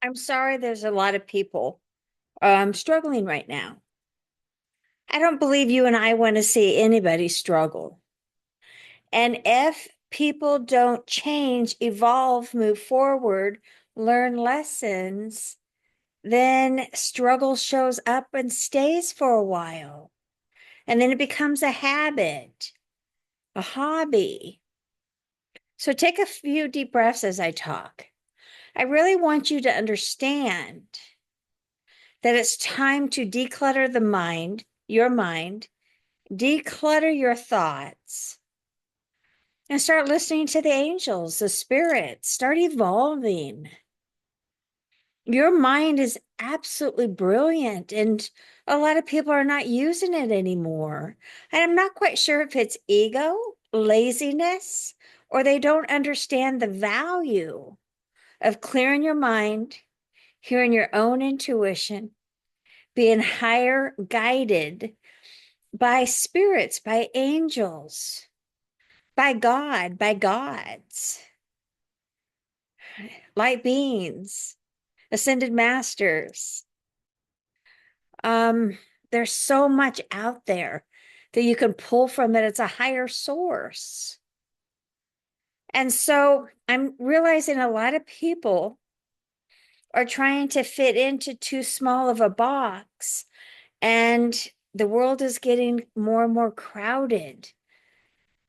I'm sorry there's a lot of people struggling right now. I don't believe you and I want to see anybody struggle. And if people don't change, evolve, move forward, learn lessons, then struggle shows up and stays for a while. And then it becomes a habit, a hobby. So take a few deep breaths as I talk. I really want you to understand that it's time to declutter the mind, your mind, declutter your thoughts, and start listening to the angels, the spirits, start evolving. Your mind is absolutely brilliant, and a lot of people are not using it anymore. And I'm not quite sure if it's ego, laziness, or they don't understand the value of clearing your mind, hearing your own intuition, being higher guided by spirits, by angels, by God, by gods, light beings, ascended masters. Um, there's so much out there that you can pull from that it's a higher source. And so I'm realizing a lot of people are trying to fit into too small of a box, and the world is getting more and more crowded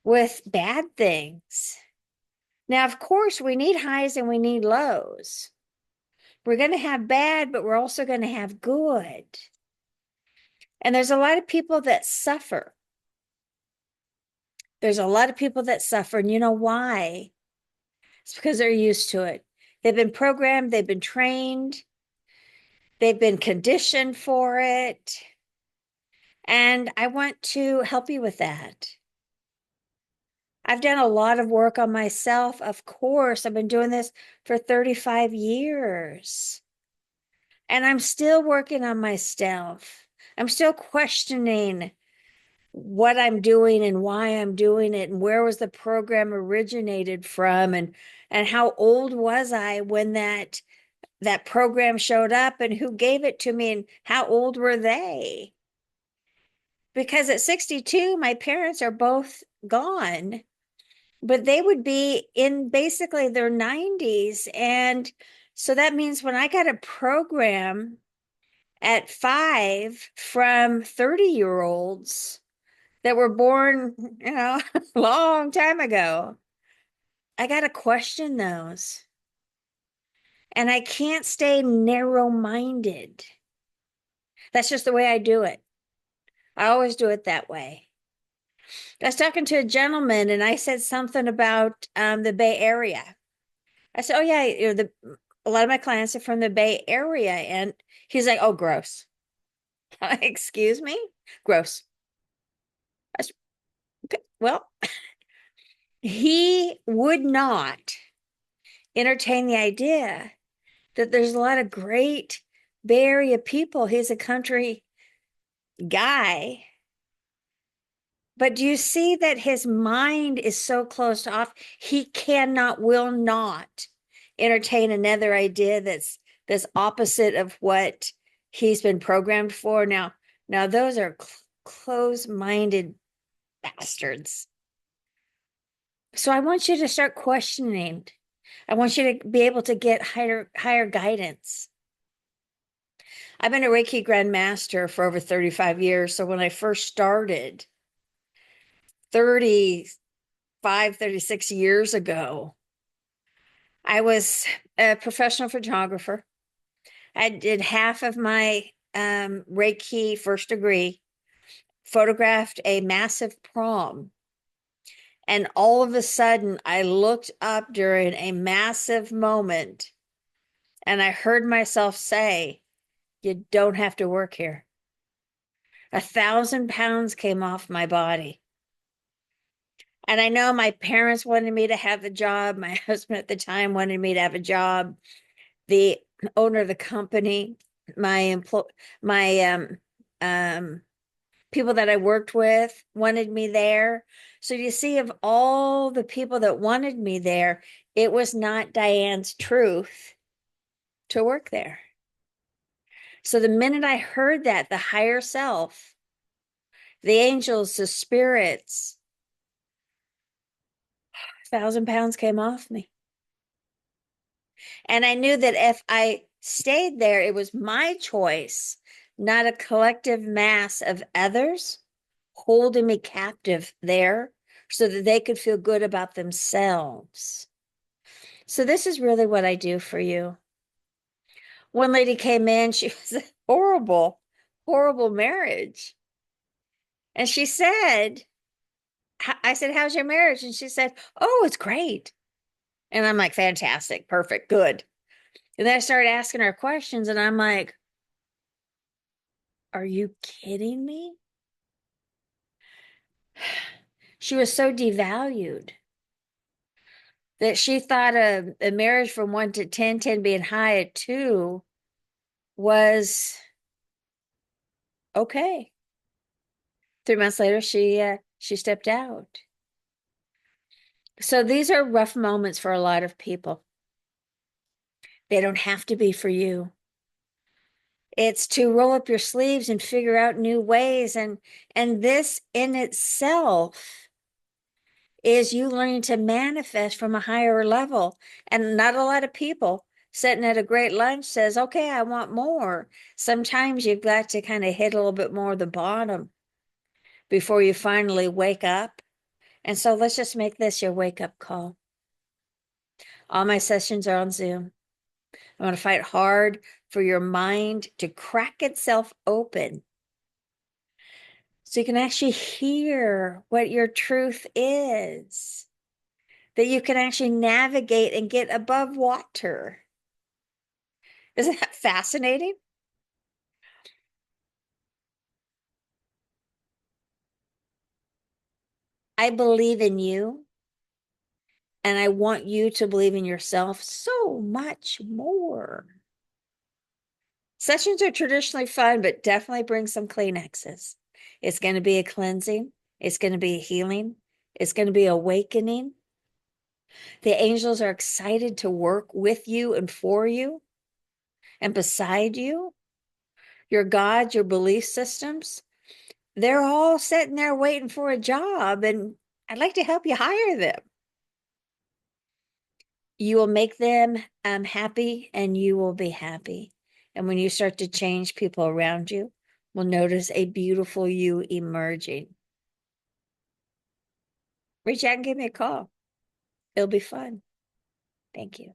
with bad things. Now, of course, we need highs and we need lows. We're going to have bad, but we're also going to have good. And there's a lot of people that suffer. There's a lot of people that suffer. And you know why? It's because they're used to it. They've been programmed, they've been trained, they've been conditioned for it. And I want to help you with that. I've done a lot of work on myself. Of course, I've been doing this for 35 years. And I'm still working on myself. I'm still questioning what I'm doing and why I'm doing it and where was the program originated from, and how old was I when that program showed up, and who gave it to me, and how old were they? Because at 62 my parents are both gone, but they would be in basically their 90s. And so that means when I got a program at 5 from 30-year-olds that were born, a long time ago, I got to question those. And I can't stay narrow minded. That's just the way I do it. I always do it that way. I was talking to a gentleman and I said something about the Bay Area. I said, "Oh yeah, a lot of my clients are from the Bay Area," and he's like, "Oh, gross." Excuse me, gross. I said, okay. Well, he would not entertain the idea that there's a lot of great Bay Area people. He's a country guy. But do you see that his mind is so closed off? He cannot, will not entertain another idea that's opposite of what he's been programmed for. Now those are closed-minded bastards. So I want you to start questioning. I want you to be able to get higher guidance. I've been a Reiki Grand Master for over 35 years. So when I first started 35, 36 years ago, I was a professional photographer. I did half of my Reiki first degree, photographed a massive prom. And all of a sudden, I looked up during a massive moment and I heard myself say, "You don't have to work here." 1,000 pounds came off my body. And I know my parents wanted me to have a job. My husband at the time wanted me to have a job. The owner of the company, my people that I worked with wanted me there. So you see, of all the people that wanted me there, it was not Diane's truth to work there. So the minute I heard that, the higher self, the angels, the spirits, 1,000 pounds came off me. And I knew that if I stayed there, it was my choice, not a collective mass of others holding me captive there so that they could feel good about themselves. So this is really what I do for you. One lady came in, she was a horrible, horrible marriage. And she said, I said, how's your marriage? And she said, oh, it's great. And I'm like, fantastic, perfect, good. And then I started asking her questions, and I'm like, are you kidding me? She was so devalued that she thought a marriage from 1 to 10, 10 being high at 2 was okay. 3 months later, she stepped out. So these are rough moments for a lot of people. They don't have to be for you. It's to roll up your sleeves and figure out new ways. And this in itself is you learning to manifest from a higher level. And not a lot of people sitting at a great lunch says, okay, I want more. Sometimes you've got to kind of hit a little bit more of the bottom before you finally wake up. And so let's just make this your wake up call. All my sessions are on Zoom. I want to fight hard for your mind to crack itself open so you can actually hear what your truth is, that you can actually navigate and get above water. Isn't that fascinating? I believe in you, and I want you to believe in yourself so much more. Sessions are traditionally fun, but definitely bring some Kleenexes. It's going to be a cleansing. It's going to be a healing. It's going to be awakening. The angels are excited to work with you and for you and beside you. Your God, your belief systems, they're all sitting there waiting for a job, and I'd like to help you hire them. You will make them happy, and you will be happy. And when you start to change, people around you will notice a beautiful you emerging. Reach out and give me a call. It'll be fun. Thank you.